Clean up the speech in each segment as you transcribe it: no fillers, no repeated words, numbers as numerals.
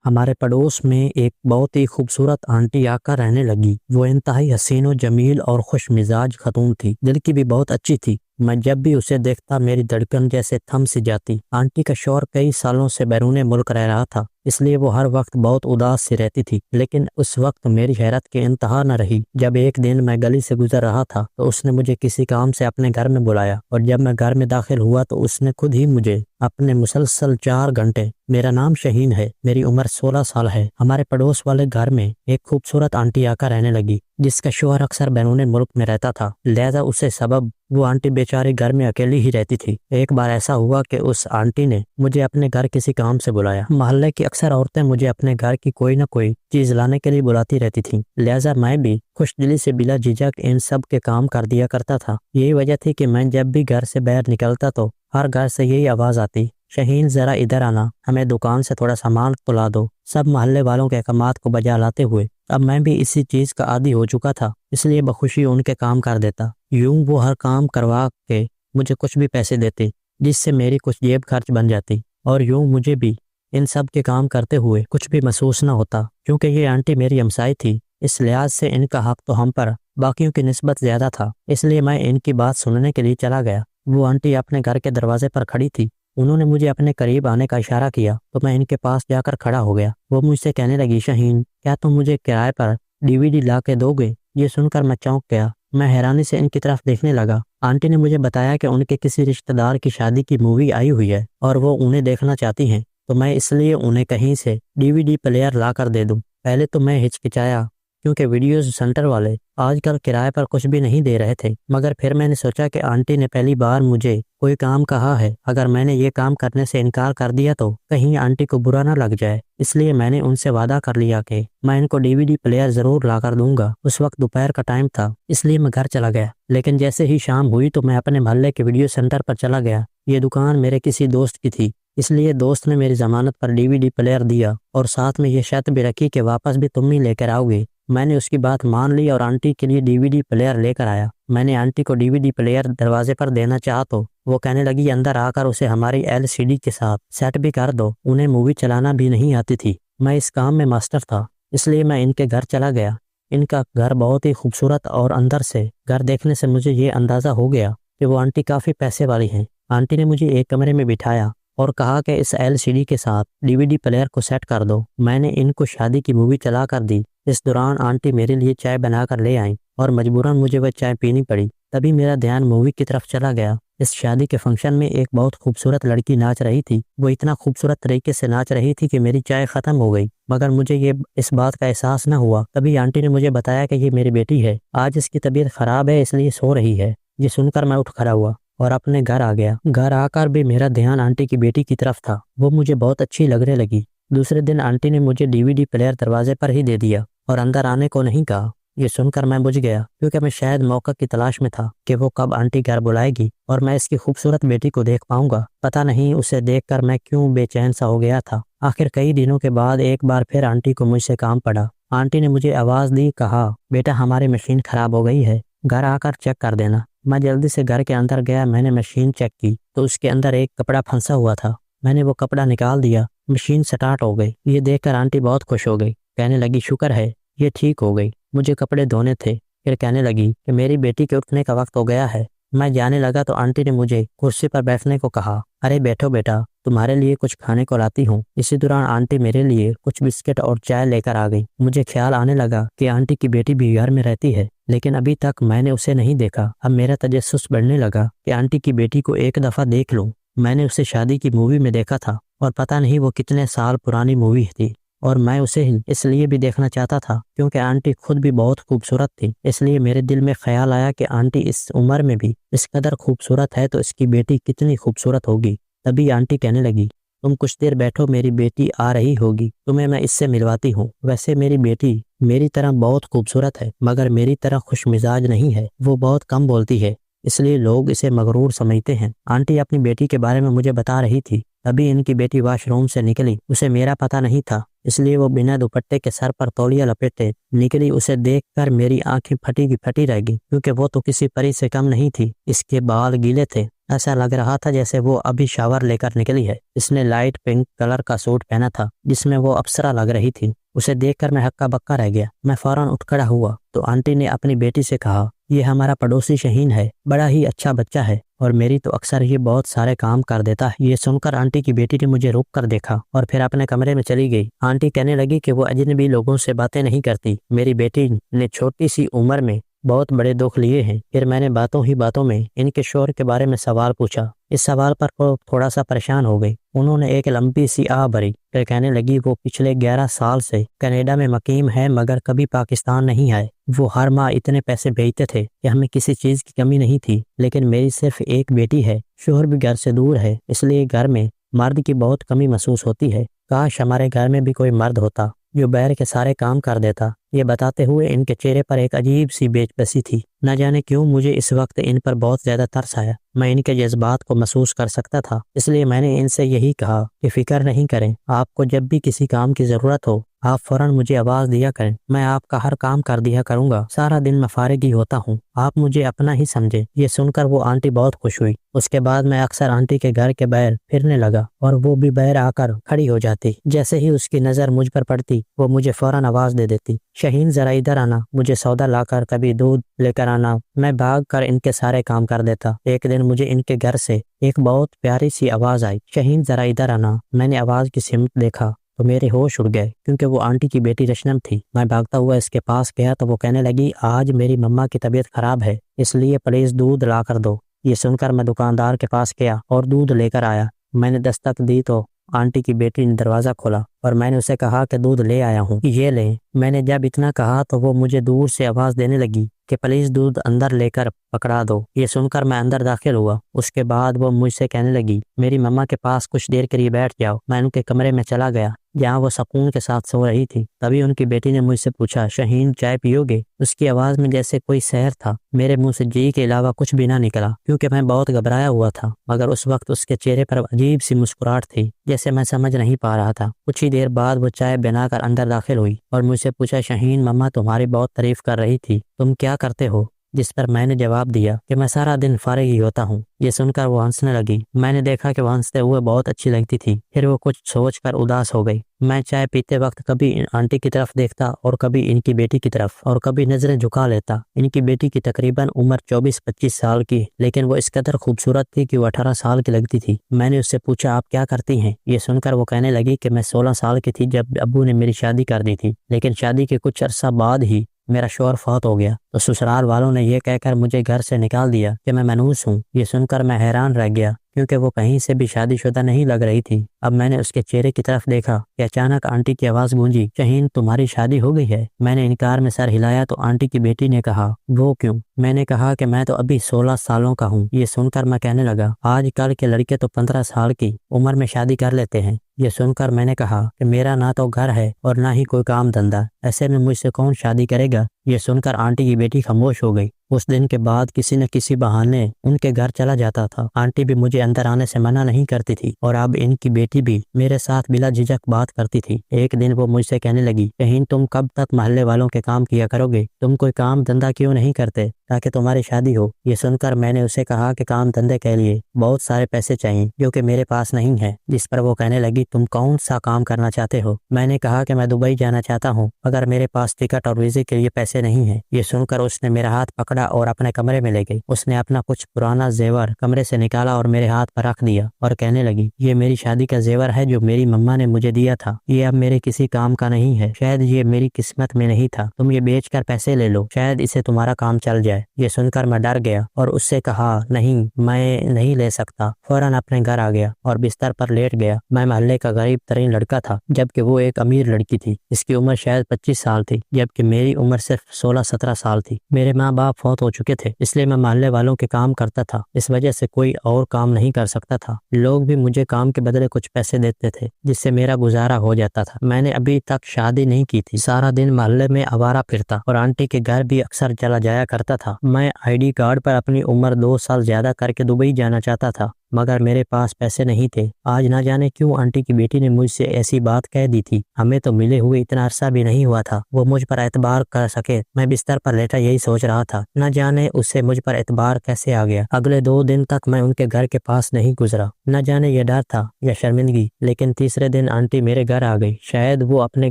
हमारे पड़ोस में एक बहुत ही खूबसूरत आंटी आकर रहने लगी। वो इंतहाई हसीन और जमील और खुश मिजाज खतून थी। दिल की भी बहुत अच्छी थी। मैं जब भी उसे देखता मेरी धड़कन जैसे थम सी जाती। आंटी का शौहर कई सालों से बैरूने मुल्क रह रहा था, इसलिए वो हर वक्त बहुत उदास सी रहती थी। लेकिन उस वक्त मेरी हैरत की इंतहा न रही जब एक दिन मैं गली से गुजर रहा था तो उसने मुझे किसी काम से अपने घर में बुलाया, और जब मैं घर में दाखिल हुआ तो उसने खुद ही मुझे अपने मुसलसल 4 घंटे। मेरा नाम शहीन है, मेरी उम्र 16 साल है। हमारे पड़ोस वाले घर में एक खूबसूरत आंटी आकर रहने लगी, जिसका शौहर अक्सर बैरूने मुल्क में रहता था। लिहाजा उसे सबब वो आंटी बेचारी घर में अकेली ही रहती थी। एक बार ऐसा हुआ कि उस आंटी ने मुझे अपने घर किसी काम से बुलाया। मोहल्ले की अक्सर औरतें मुझे अपने घर की कोई न कोई चीज लाने के लिए बुलाती रहती थीं। लिहाजा मैं भी खुशदिली से बिला झिझक इन सब के काम कर दिया करता था। यही वजह थी कि मैं जब भी घर से बाहर निकलता तो हर घर से यही आवाज आती, शहीन जरा इधर आना, हमें दुकान से थोड़ा सामान तो ला दो। सब मोहल्ले वालों के अहकामात को बजा लाते हुए अब मैं भी इसी चीज का आदी हो चुका था, इसलिए बखुशी उनके काम कर देता। यूं वो हर काम करवा के मुझे कुछ भी पैसे देते, जिससे मेरी कुछ जेब खर्च बन जाती, और यूं मुझे भी इन सब के काम करते हुए कुछ भी महसूस न होता, क्योंकि ये आंटी मेरी हमसाई थी। इस लिहाज से इनका हक तो हम पर बाकियों की निस्बत ज्यादा था, इसलिए मैं इनकी बात सुनने के लिए चला गया। वो आंटी अपने घर के दरवाजे पर खड़ी थी। उन्होंने मुझे अपने करीब आने का इशारा किया तो मैं इनके पास जाकर खड़ा हो गया। वो मुझसे कहने लगी, शहीन, क्या तुम मुझे किराए पर डीवीडी ला के दोगे? ये सुनकर मैं चौंक गया। मैं हैरानी से इनकी तरफ देखने लगा। आंटी ने मुझे बताया कि उनके किसी रिश्तेदार की शादी की मूवी आई हुई है और वो उन्हें देखना चाहती हैं, तो मैं इसलिए उन्हें कहीं से डीवीडी प्लेयर ला कर दे दूं। पहले तो मैं हिचकिचाया, क्योंकि वीडियो सेंटर वाले आजकल किराए पर कुछ भी नहीं दे रहे थे। मगर फिर मैंने सोचा कि आंटी ने पहली बार मुझे कोई काम कहा है, अगर मैंने ये काम करने से इनकार कर दिया तो कहीं आंटी को बुरा ना लग जाए। इसलिए मैंने उनसे वादा कर लिया कि मैं इनको डीवीडी प्लेयर जरूर ला कर दूंगा। उस वक्त दोपहर का टाइम था, इसलिए मैं घर चला गया। लेकिन जैसे ही शाम हुई तो मैं अपने मोहल्ले के वीडियो सेंटर पर चला गया। ये दुकान मेरे किसी दोस्त की थी, इसलिए दोस्त ने मेरी जमानत पर डीवीडी प्लेयर दिया और साथ में ये शर्त भी रखी कि वापस भी तुम ही लेकर आओगे। मैंने उसकी बात मान ली और आंटी के लिए डीवीडी प्लेयर लेकर आया। मैंने आंटी को डीवीडी प्लेयर दरवाजे पर देना चाहा तो वो कहने लगी, अंदर आकर उसे हमारी एलसीडी के साथ सेट भी कर दो। उन्हें मूवी चलाना भी नहीं आती थी। मैं इस काम में मास्टर था, इसलिए मैं इनके घर चला गया। इनका घर बहुत ही खूबसूरत और अंदर से घर देखने से मुझे ये अंदाजा हो गया कि वो आंटी काफी पैसे वाली हैं। आंटी ने मुझे एक कमरे में बिठाया और कहा कि इस एलसीडी के साथ डीवीडी प्लेयर को सेट कर दो। मैंने इनको शादी की मूवी चला कर दी। इस दौरान आंटी मेरे लिए चाय बनाकर ले आई और मजबूरन मुझे वह चाय पीनी पड़ी। तभी मेरा ध्यान मूवी की तरफ चला गया। इस शादी के फंक्शन में एक बहुत खूबसूरत लड़की नाच रही थी। वो इतना खूबसूरत तरीके से नाच रही थी कि मेरी चाय खत्म हो गई, मगर मुझे ये इस बात का एहसास न हुआ। तभी आंटी ने मुझे बताया कि ये मेरी बेटी है, आज इसकी तबीयत खराब है इसलिए सो रही है। ये सुनकर मैं उठ खड़ा हुआ और अपने घर आ गया। घर आकर भी मेरा ध्यान आंटी की बेटी की तरफ था। वो मुझे बहुत अच्छी लगने लगी। दूसरे दिन आंटी ने मुझे डीवीडी प्लेयर दरवाजे पर ही दे दिया और अंदर आने को नहीं कहा। ये सुनकर मैं बुझ गया, क्योंकि मैं शायद मौका की तलाश में था कि वो कब आंटी घर बुलाएगी और मैं इसकी खूबसूरत बेटी को देख पाऊंगा। पता नहीं उसे देखकर मैं क्यों बेचैन सा हो गया था। आखिर कई दिनों के बाद एक बार फिर आंटी को मुझसे काम पड़ा। आंटी ने मुझे आवाज दी, कहा, बेटा हमारी मशीन खराब हो गई है, घर आकर चेक कर देना। मैं जल्दी से घर के अंदर गया। मैंने मशीन चेक की तो उसके अंदर एक कपड़ा फंसा हुआ था। मैंने वो कपड़ा निकाल दिया। मशीन स्टार्ट हो गई। ये देखकर आंटी बहुत खुश हो गई। कहने लगी, शुक्र है ये ठीक हो गई, मुझे कपड़े धोने थे। फिर कहने लगी कि मेरी बेटी के उठने का वक्त हो गया है। मैं जाने लगा तो आंटी ने मुझे कुर्सी पर बैठने को कहा। अरे बैठो बेटा, तुम्हारे लिए कुछ खाने को लाती हूँ। इसी दौरान आंटी मेरे लिए कुछ बिस्किट और चाय लेकर आ गई। मुझे ख्याल आने लगा कि आंटी की बेटी भी घर में रहती है, लेकिन अभी तक मैंने उसे नहीं देखा। अब मेरा तजस्सुस बढ़ने लगा कि आंटी की बेटी को एक दफा देख लूं। मैंने उसे शादी की मूवी में देखा था और पता नहीं वो कितने साल पुरानी मूवी थी, और मैं उसे इसलिए भी देखना चाहता था क्योंकि आंटी खुद भी बहुत खूबसूरत थी। इसलिए मेरे दिल में ख्याल आया कि आंटी इस उम्र में भी इस कदर खूबसूरत है तो इसकी बेटी कितनी खूबसूरत होगी। तभी आंटी कहने लगी, तुम कुछ देर बैठो, मेरी बेटी आ रही होगी, तुम्हें मैं इससे मिलवाती हूँ। वैसे मेरी बेटी मेरी तरह बहुत खूबसूरत है, मगर मेरी तरह खुश मिजाज नहीं है। वो बहुत कम बोलती है, इसलिए लोग इसे मगरूर समझते हैं। आंटी अपनी बेटी के बारे में मुझे बता रही थी। तभी इनकी बेटी वॉशरूम से निकली। उसे मेरा पता नहीं था, इसलिए वो बिना दुपट्टे के सर पर तौलिया लपेटे निकली। उसे देखकर मेरी आंखें फटी की फटी रह गई, क्योंकि वो तो किसी परी से कम नहीं थी। इसके बाल गीले थे। ऐसा लग रहा था जैसे वो अभी शावर लेकर निकली है। इसने लाइट पिंक कलर का सूट पहना था जिसमें वो अप्सरा लग रही थी। उसे देखकर मैं हक्का बक्का रह गया। मैं फौरन उठ खड़ा हुआ तो आंटी ने अपनी बेटी से कहा, ये हमारा पड़ोसी शहीन है, बड़ा ही अच्छा बच्चा है और मेरी तो अक्सर ये बहुत सारे काम कर देता है। ये सुनकर आंटी की बेटी ने मुझे रुक कर देखा और फिर अपने कमरे में चली गई। आंटी कहने लगी कि वो अजनबी लोगों से बातें नहीं करती। मेरी बेटी ने छोटी सी उम्र में बहुत बड़े दुख लिए हैं। फिर मैंने बातों ही बातों में इनके शोहर के बारे में सवाल पूछा। इस सवाल पर वो थोड़ा सा परेशान हो गई। उन्होंने एक लंबी सी आह भरी। फिर कहने लगी वो पिछले 11 साल से कनाडा में मुकीम है मगर कभी पाकिस्तान नहीं आए। वो हर माह इतने पैसे भेजते थे कि हमें किसी चीज की कमी नहीं थी। लेकिन मेरी सिर्फ एक बेटी है, शोहर भी घर से दूर है, इसलिए घर में मर्द की बहुत कमी महसूस होती है। काश हमारे घर में भी कोई मर्द होता जो बैर के सारे काम कर देता। ये बताते हुए इनके चेहरे पर एक अजीब सी बेबसी थी। न जाने क्यों मुझे इस वक्त इन पर बहुत ज्यादा तरस आया। मैं इनके जज्बात को महसूस कर सकता था, इसलिए मैंने इनसे यही कहा कि फिक्र नहीं करें, आपको जब भी किसी काम की जरूरत हो आप फौरन मुझे आवाज दिया करें, मैं आपका हर काम कर दिया करूंगा। सारा दिन मैं फारिग ही होता हूँ, आप मुझे अपना ही समझे। ये सुनकर वो आंटी बहुत खुश हुई। उसके बाद मैं अक्सर आंटी के घर के बाहर फिरने लगा और वो भी बाहर आकर खड़ी हो जाती। जैसे ही उसकी नजर मुझ पर पड़ती वो मुझे फौरन आवाज दे देती, शहीन जरा इधर आना, मुझे सौदा लाकर कभी दूध लेकर आना। मैं भाग कर इनके सारे काम कर देता। एक दिन मुझे इनके घर से एक बहुत प्यारी सी आवाज आई, शहीन जरा इधर आना। मैंने आवाज की सिमत देखा तो मेरे होश उड़ गए क्योंकि वो आंटी की बेटी रशनम थी। मैं भागता हुआ इसके पास गया तो वो कहने लगी, आज मेरी मम्मा की तबीयत खराब है इसलिए प्लीज दूध ला कर दो। ये सुनकर मैं दुकानदार के पास गया और दूध लेकर आया। मैंने दस्तक दी तो आंटी की बेटी ने दरवाजा खोला और मैंने उसे कहा कि दूध ले आया हूँ, ये ले। मैंने जब इतना कहा तो वो मुझे दूर से आवाज देने लगी कि प्लीज दूध अंदर लेकर पकड़ा दो। ये सुनकर मैं अंदर दाखिल हुआ। उसके बाद वो मुझसे कहने लगी, मेरी मम्मा के पास कुछ देर के लिए बैठ जाओ। मैं उनके कमरे में चला गया जहाँ वो सुकून के साथ सो रही थी। तभी उनकी बेटी ने मुझसे पूछा, शहीन चाय पियोगे? उसकी आवाज में जैसे कोई सहर था। मेरे मुंह से जी के अलावा कुछ भी ना निकला क्योंकि मैं बहुत घबराया हुआ था, मगर उस वक्त उसके चेहरे पर अजीब सी मुस्कुराहट थी जैसे मैं समझ नहीं पा रहा था। कुछ ही देर बाद वो चाय बनाकर अंदर दाखिल हुई और मुझसे पूछा, शहीन मम्मा तुम्हारी बहुत तारीफ कर रही थी, तुम क्या करते हो? जिस पर मैंने जवाब दिया कि मैं सारा दिन फारिग ही होता हूँ। ये सुनकर वो हंसने लगी। मैंने देखा कि वो हंसते हुए बहुत अच्छी लगती थी। फिर वो कुछ सोचकर उदास हो गई। मैं चाय पीते वक्त कभी आंटी की तरफ देखता और कभी इनकी बेटी की तरफ और कभी नजरें झुका लेता। इनकी बेटी की तकरीबन उम्र 24-25 साल की, लेकिन वो इस कदर खूबसूरत थी कि वो 18 साल की लगती थी। मैंने उससे पूछा, आप क्या करती हैं? ये सुनकर वो कहने लगी कि मैं 16 साल की थी जब अब्बू ने मेरी शादी कर दी थी, लेकिन शादी के कुछ अरसा बाद ही मेरा शौहर फौत हो गया तो ससुराल वालों ने यह कहकर मुझे घर से निकाल दिया कि मैं मनहूस हूँ। ये सुनकर मैं हैरान रह गया क्योंकि वो कहीं से भी शादीशुदा नहीं लग रही थी। अब मैंने उसके चेहरे की तरफ देखा कि अचानक आंटी की आवाज गूंजी, शहीन तुम्हारी शादी हो गई है? मैंने इनकार में सर हिलाया तो आंटी की बेटी ने कहा, वो क्यों? मैंने कहा कि मैं तो अभी 16 सालों का हूँ। ये सुनकर मैं कहने लगा, आजकल के लड़के तो 15 साल की उम्र में शादी कर लेते हैं। ये सुनकर मैंने कहा कि मेरा ना तो घर है और ना ही कोई काम धंधा, ऐसे में मुझसे कौन शादी करेगा? ये सुनकर आंटी की बेटी खामोश हो गई। उस दिन के बाद किसी न किसी बहाने उनके घर चला जाता था। आंटी भी मुझे अंदर आने से मना नहीं करती थी और अब इनकी बेटी भी मेरे साथ बिला झिझक बात करती थी। एक दिन वो मुझसे कहने लगी, शहीन तुम कब तक मोहल्ले वालों के काम किया करोगे? तुम कोई काम धंधा क्यों नहीं करते ताकि तुम्हारी शादी हो? ये सुनकर मैंने उसे कहा कि काम धंधे के लिए बहुत सारे पैसे चाहिए जो कि मेरे पास नहीं है। जिस पर वो कहने लगी, तुम कौन सा काम करना चाहते हो? मैंने कहा कि मैं दुबई जाना चाहता हूँ मगर मेरे पास टिकट और वीजे के लिए पैसे नहीं है। ये सुनकर उसने मेरा हाथ पकड़ा और अपने कमरे में ले गई। उसने अपना कुछ पुराना जेवर कमरे से निकाला और मेरे हाथ पर रख दिया और कहने लगी, ये मेरी शादी का जेवर है जो मेरी मम्मा ने मुझे दिया था। ये अब मेरे किसी काम का नहीं है, शायद ये मेरी किस्मत में नहीं था। तुम ये बेचकर पैसे ले लो, शायद इससे तुम्हारा काम चल जाए। ये सुनकर मैं डर गया और उससे कहा, नहीं मैं नहीं ले सकता। फौरन अपने घर आ गया और बिस्तर पर लेट गया। मैं मोहल्ले का गरीब तरीन लड़का था जबकि वो एक अमीर लड़की थी। इसकी उम्र शायद 25 साल थी जबकि मेरी उम्र सिर्फ 16-17 साल थी। मेरे माँ बाप फौत हो चुके थे इसलिए मैं मोहल्ले वालों के काम करता था। इस वजह से कोई और काम नहीं कर सकता था। लोग भी मुझे काम के बदले कुछ पैसे देते थे जिससे मेरा गुजारा हो जाता था। मैंने अभी तक शादी नहीं की थी। सारा दिन मोहल्ले में आवारा फिरता और आंटी के घर भी अक्सर चला जाया करता था। मैं आईडी कार्ड पर अपनी उम्र 2 साल ज्यादा करके दुबई जाना चाहता था मगर मेरे पास पैसे नहीं थे। आज ना जाने क्यों आंटी की बेटी ने मुझसे ऐसी बात कह दी थी। हमें तो मिले हुए इतना अरसा भी नहीं हुआ था, वो मुझ पर एतबार कर सके। मैं बिस्तर पर लेटा यही सोच रहा था, न जाने उससे मुझ पर एतबार कैसे आ गया। अगले 2 दिन तक मैं उनके घर के पास नहीं गुजरा, न जाने ये डर था या शर्मिंदगी। लेकिन तीसरे दिन आंटी मेरे घर आ गई। शायद वो अपने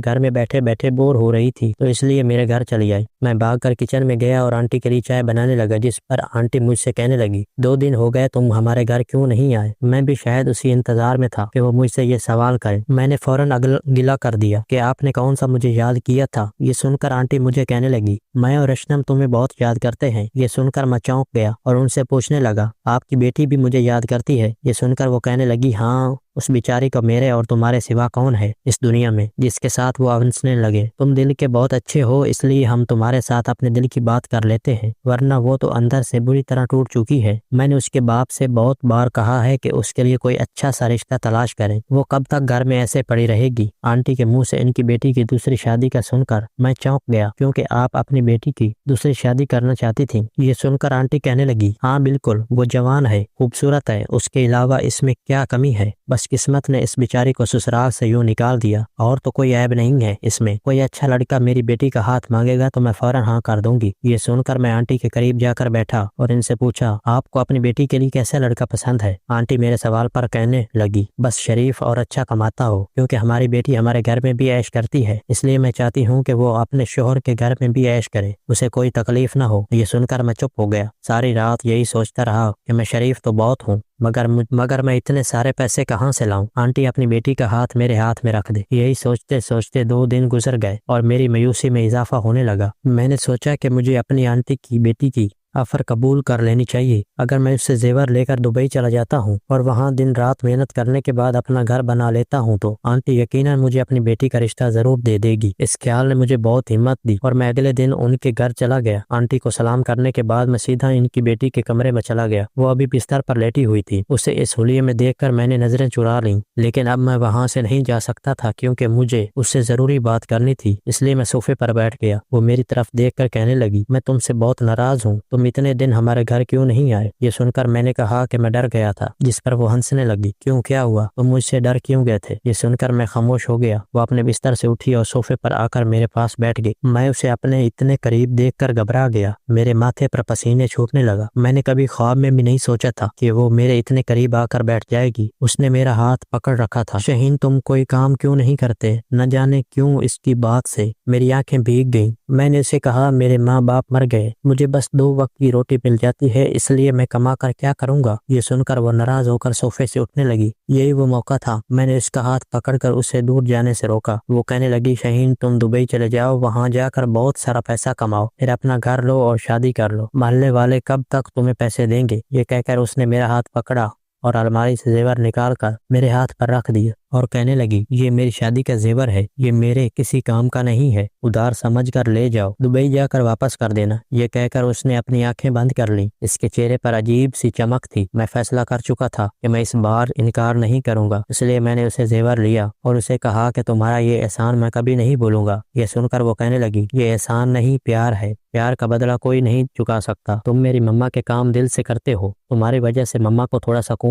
घर में बैठे बैठे बोर हो रही थी, तो इसलिए मेरे घर चली आई। मैं भागकर किचन में गया और आंटी के लिए चाय बनाने लगा, जिस पर आंटी मुझसे कहने लगी, 2 दिन हो गए तुम हमारे घर क्यों नहीं आए। मैं भी शायद उसी इंतजार में था कि वो मुझसे ये सवाल करे। मैंने फौरन गिला कर दिया कि आपने कौन सा मुझे याद किया था। ये सुनकर आंटी मुझे कहने लगी, मैं और रशनम तुम्हें बहुत याद करते हैं। ये सुनकर मैं चौंक गया और उनसे पूछने लगा, आपकी बेटी भी मुझे याद करती है। ये सुनकर वो कहने लगी, हाँ, उस बेचारी को मेरे और तुम्हारे सिवा कौन है इस दुनिया में जिसके साथ वो हंसने लगे। तुम दिल के बहुत अच्छे हो, इसलिए हम तुम्हारे साथ अपने दिल की बात कर लेते हैं, वरना वो तो अंदर से बुरी तरह टूट चुकी है। मैंने उसके बाप से बहुत बार कहा है कि उसके लिए कोई अच्छा सा रिश्ता तलाश करें। वो कब तक घर में ऐसे पड़ी रहेगी। आंटी के मुंह से इनकी बेटी की दूसरी शादी का सुनकर मैं चौंक गया, क्योंकि आप अपनी बेटी की दूसरी शादी करना चाहती थी। ये सुनकर आंटी कहने लगी, हाँ बिल्कुल, वो जवान है, खूबसूरत है, उसके अलावा इसमें क्या कमी है। बस किस्मत ने इस बेचारी को ससुराल से यूं निकाल दिया, और तो कोई ऐब नहीं है इसमें। कोई अच्छा लड़का मेरी बेटी का हाथ मांगेगा तो मैं फौरन हाँ कर दूंगी। ये सुनकर मैं आंटी के करीब जाकर बैठा और इनसे पूछा, आपको अपनी बेटी के लिए कैसा लड़का पसंद है। आंटी मेरे सवाल पर कहने लगी, बस शरीफ और अच्छा कमाता हो, क्योंकि हमारी बेटी हमारे घर में भी ऐश करती है, इसलिए मैं चाहती हूँ कि वो अपने शोहर के घर में भी ऐश करे, उसे कोई तकलीफ न हो। ये सुनकर मैं चुप हो गया। सारी रात यही सोचता रहा कि मैं शरीफ तो बहुत हूँ, मगर मैं इतने सारे पैसे कहाँ से लाऊं। आंटी अपनी बेटी का हाथ मेरे हाथ में रख दे। यही सोचते सोचते 2 दिन गुजर गए और मेरी मायूसी में इजाफा होने लगा। मैंने सोचा कि मुझे अपनी आंटी की बेटी की ऑफर कबूल कर लेनी चाहिए। अगर मैं उससे जेवर लेकर दुबई चला जाता हूँ और वहाँ दिन रात मेहनत करने के बाद अपना घर बना लेता हूँ, तो आंटी यकीनन मुझे अपनी बेटी का रिश्ता जरूर दे देगी। इस ख्याल ने मुझे बहुत हिम्मत दी और मैं अगले दिन उनके घर चला गया। आंटी को सलाम करने के बाद मैं सीधा इनकी बेटी के कमरे में चला गया। वो अभी बिस्तर पर लेटी हुई थी। उसे इस हुलिये में देखकर मैंने नजरें चुरा ली, लेकिन अब मैं वहाँ से नहीं जा सकता था, क्योंकि मुझे उससे जरूरी बात करनी थी। इसलिए मैं सोफे पर बैठ गया। वो मेरी तरफ देखकर कहने लगी, मैं तुमसे बहुत नाराज हूँ, तुम इतने दिन हमारे घर क्यों नहीं आए। ये सुनकर मैंने कहा कि मैं डर गया था, जिस पर वो हंसने लगी। क्यों, क्या हुआ, तुम मुझसे डर क्यों गए थे। ये सुनकर मैं खामोश हो गया। वो अपने बिस्तर से उठी और सोफे पर आकर मेरे पास बैठ गई। मैं उसे अपने इतने करीब देखकर घबरा गया। मेरे माथे पर पसीने छूटने लगा। मैंने कभी ख्वाब में भी नहीं सोचा था कि वो मेरे इतने करीब आकर बैठ जाएगी। उसने मेरा हाथ पकड़ रखा था। शहीन, तुम कोई काम क्यों नहीं करते। न जाने क्यों इसकी बात से मेरी आंखें भीग गईं। मैंने उसे कहा, मेरे माँ बाप मर गए, मुझे बस 2 वक्त की रोटी मिल जाती है, इसलिए मैं कमा कर क्या करूँगा। ये सुनकर वो नाराज होकर सोफे से उठने लगी। यही वो मौका था। मैंने उसका हाथ पकड़कर उसे दूर जाने से रोका। वो कहने लगी, शहीन, तुम दुबई चले जाओ, वहाँ जाकर बहुत सारा पैसा कमाओ, फिर अपना घर लो और शादी कर लो। मोहल्ले वाले कब तक तुम्हें पैसे देंगे। ये कहकर उसने मेरा हाथ पकड़ा और अलमारी से जेवर निकालकर मेरे हाथ पर रख दिया और कहने लगी, ये मेरी शादी का जेवर है, ये मेरे किसी काम का नहीं है, उधार समझकर ले जाओ, दुबई जाकर वापस कर देना। ये कहकर उसने अपनी आंखें बंद कर ली। इसके चेहरे पर अजीब सी चमक थी। मैं फैसला कर चुका था कि मैं इस बार इनकार नहीं करूंगा, इसलिए मैंने उसे जेवर लिया और उसे कहा कि तुम्हारा ये एहसान मैं कभी नहीं भूलूंगा। ये सुनकर वो कहने लगी, ये एहसान नहीं, प्यार है, प्यार का बदला कोई नहीं चुका सकता। तुम मेरी मम्मा के काम दिल से करते हो, तुम्हारी वजह से मम्मा को थोड़ा सुकून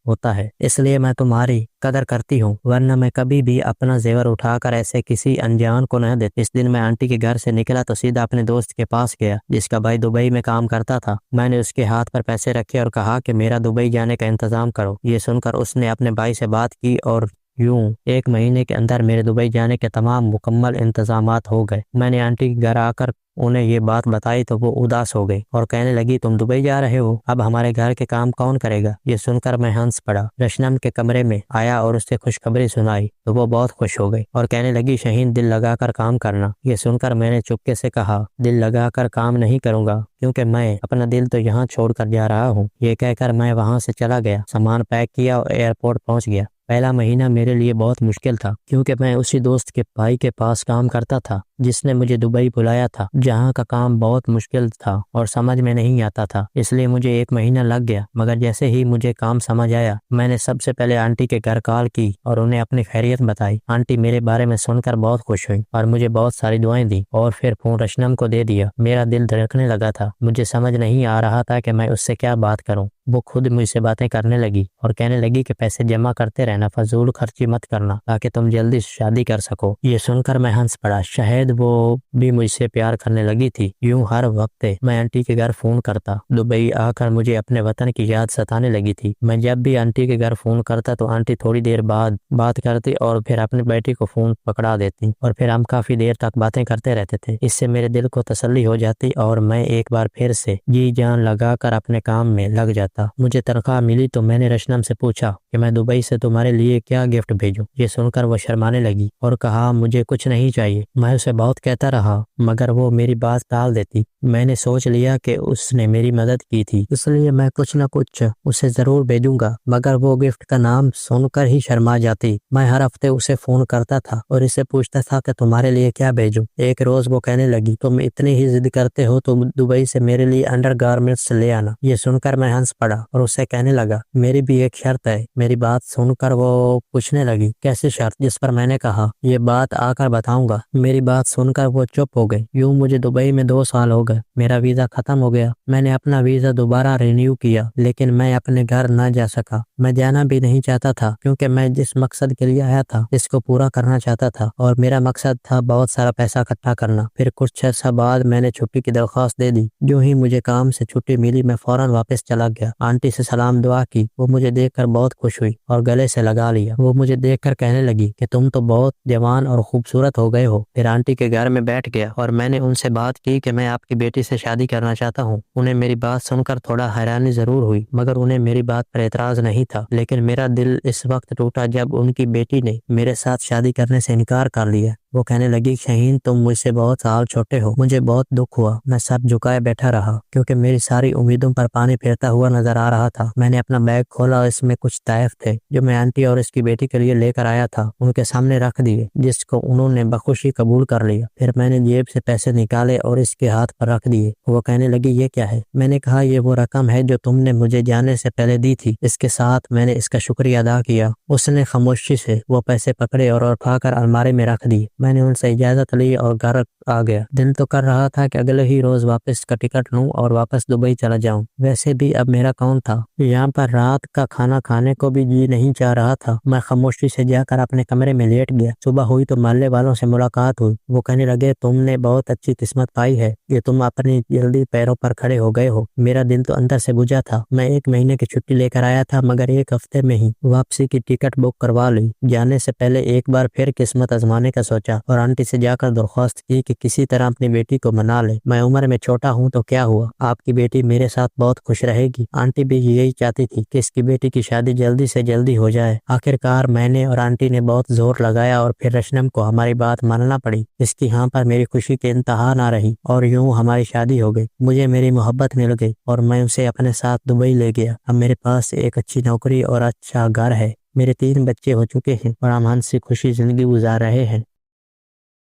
होता है, इसलिए मैं तुम्हारी कदर करती हूँ, वरना मैं कभी भी अपना जेवर उठाकर ऐसे किसी अनजान को न देती। इस दिन मैं आंटी के घर से निकला तो सीधा अपने दोस्त के पास गया, जिसका भाई दुबई में काम करता था। मैंने उसके हाथ पर पैसे रखे और कहा कि मेरा दुबई जाने का इंतजाम करो। ये सुनकर उसने अपने भाई से बात की और यूं 1 महीने के अंदर मेरे दुबई जाने के तमाम मुकम्मल इंतजामात हो गए। मैंने आंटी के घर आकर उन्हें ये बात बताई तो वो उदास हो गई और कहने लगी, तुम दुबई जा रहे हो, अब हमारे घर के काम कौन करेगा। ये सुनकर मैं हंस पड़ा। रशनम के कमरे में आया और उससे खुशखबरी सुनाई तो वो बहुत खुश हो गई और कहने लगी, शहीन, दिल लगाकर काम करना। ये सुनकर मैंने चुपके से कहा, दिल लगाकर काम नहीं करूंगा, क्योंकि मैं अपना दिल तो यहाँ छोड़कर जा रहा हूँ। ये कहकर मैं वहाँ से चला गया, सामान पैक किया और एयरपोर्ट पहुँच गया। पहला महीना मेरे लिए बहुत मुश्किल था, क्योंकि मैं उसी दोस्त के भाई के पास काम करता था। जिसने मुझे दुबई बुलाया था, जहाँ का काम बहुत मुश्किल था और समझ में नहीं आता था, इसलिए मुझे 1 महीना लग गया। मगर जैसे ही मुझे काम समझ आया, मैंने सबसे पहले आंटी के घर कॉल की और उन्हें अपनी खैरियत बताई। आंटी मेरे बारे में सुनकर बहुत खुश हुई और मुझे बहुत सारी दुआएं दी और फिर फोन रशनम को दे दिया। मेरा दिल धड़कने लगा था, मुझे समझ नहीं आ रहा था कि मैं उससे क्या बात करूं। वो खुद मुझसे बातें करने लगी और कहने लगी कि पैसे जमा करते रहना, फजूल खर्ची मत करना ताकि तुम जल्दी शादी कर सको। ये सुनकर मैं हंस पड़ा, शायद वो भी मुझसे प्यार करने लगी थी। यूं हर वक्त मैं आंटी के घर फोन करता। दुबई आकर मुझे अपने वतन की याद सताने लगी थी। मैं जब भी आंटी के घर फोन करता तो आंटी थोड़ी देर बाद बात करती और फिर अपनी बेटी को फोन पकड़ा देती और फिर हम काफी देर तक बातें करते रहते थे। इससे मेरे दिल को तसल्ली हो जाती और मैं एक बार फिर से जी जान लगाकर अपने काम में लग जाता। मुझे तनख्वाह मिली तो मैंने रशनम से पूछा कि मैं दुबई से तुम्हारे लिए क्या गिफ्ट भेजूं। ये सुनकर वो शर्माने लगी और कहा मुझे कुछ नहीं चाहिए। मैं उसे बहुत कहता रहा मगर वो मेरी बात टाल देती। मैंने सोच लिया कि उसने मेरी मदद की थी, इसलिए मैं कुछ न कुछ उसे जरूर भेजूंगा, मगर वो गिफ्ट का नाम सुनकर ही शर्मा जाती। मैं हर हफ्ते उसे फोन करता था और इससे पूछता था कि तुम्हारे लिए क्या भेजूं। एक रोज वो कहने लगी तुम इतनी ही जिद करते हो तो दुबई से मेरे लिए अंडरगारमेंट्स ले आना। ये सुनकर मैं हंस पड़ा और उससे कहने लगा मेरी भी एक शर्त है। मेरी बात सुनकर वो पूछने लगी कैसी शर्त, जिस पर मैंने कहा ये बात आकर बताऊंगा। मेरी बात सुनकर वो चुप हो गई। यूं मुझे दुबई में 2 साल हो गए। मेरा वीजा खत्म हो गया। मैंने अपना वीजा दोबारा रिन्यू किया, लेकिन मैं अपने घर न जा सका। मैं जाना भी नहीं चाहता था क्योंकि मैं जिस मकसद के लिए आया था इसको पूरा करना चाहता था और मेरा मकसद था बहुत सारा पैसा इकट्ठा करना। फिर कुछ अर्सा बाद मैंने छुट्टी की दरख्वास्त दे दी। जो ही मुझे काम से छुट्टी मिली मैं फौरन वापस चला गया। आंटी से सलाम दुआ की। वो मुझे देखकर बहुत खुश हुई और गले से लगा लिया। वो मुझे देखकर कहने लगी कि तुम तो बहुत जवान और खूबसूरत हो गए हो। फिर आंटी के घर में बैठ गया और मैंने उनसे बात की कि मैं आपकी बेटी से शादी करना चाहता हूँ। उन्हें मेरी बात सुनकर थोड़ा हैरानी जरूर हुई, मगर उन्हें मेरी बात पर एतराज नहीं था। लेकिन मेरा दिल इस वक्त टूटा जब उनकी बेटी ने मेरे साथ शादी करने से इनकार कर लिया। वो कहने लगी शहीन तुम मुझसे बहुत साल छोटे हो। मुझे बहुत दुख हुआ। मैं सर झुकाए बैठा रहा क्योंकि मेरी सारी उम्मीदों पर पानी फेरता हुआ नजर आ रहा था। मैंने अपना बैग खोला और इसमें कुछ तहफ थे जो मैं आंटी और इसकी बेटी के लिए लेकर आया था, उनके सामने रख दिए, जिसको उन्होंने बखुशी कबूल कर लिया। फिर मैंने जेब से पैसे निकाले और इसके हाथ पर रख दिए। वो कहने लगी ये क्या है? मैंने कहा ये वो रकम है जो तुमने मुझे जाने से पहले दी थी। इसके साथ मैंने इसका शुक्रिया अदा किया। उसने खामोशी से वो पैसे पकड़े और उठाकर अलमारी में रख दिए। मैंने उनसे इजाजत ली और घर आ गया। दिल तो कर रहा था कि अगले ही रोज वापस का टिकट लूं और वापस दुबई चला जाऊं। वैसे भी अब मेरा कौन था। यहाँ पर रात का खाना खाने को भी जी नहीं चाह रहा था। मैं खामोशी से जाकर अपने कमरे में लेट गया। सुबह हुई तो मोहल्ले वालों से मुलाकात हुई। वो कहने लगे तुमने बहुत अच्छी किस्मत पाई है कि तुम अपनी जल्दी पैरों पर खड़े हो गए हो। मेरा दिल तो अंदर से बुझा था। मैं 1 महीने की छुट्टी लेकर आया था, मगर 1 हफ्ते में ही वापसी की टिकट बुक करवा ली। जाने से पहले एक बार फिर किस्मत आजमाने का सोचा और आंटी से जाकर दरख्वास्त की कि किसी तरह अपनी बेटी को मना ले। मैं उम्र में छोटा हूँ तो क्या हुआ, आपकी बेटी मेरे साथ बहुत खुश रहेगी। आंटी भी यही चाहती थी कि इसकी बेटी की शादी जल्दी से जल्दी हो जाए। आखिरकार मैंने और आंटी ने बहुत जोर लगाया और फिर रशनम को हमारी बात मानना पड़ी। इसकी हाँ पर मेरी खुशी के इंतहा ना रही और यूं हमारी शादी हो गई। मुझे मेरी मोहब्बत मिल गई और मैं उसे अपने साथ दुबई ले गया। अब मेरे पास एक अच्छी नौकरी और अच्छा घर है। मेरे 3 बच्चे हो चुके हैं और हम हंसी खुशी जिंदगी गुजार रहे हैं।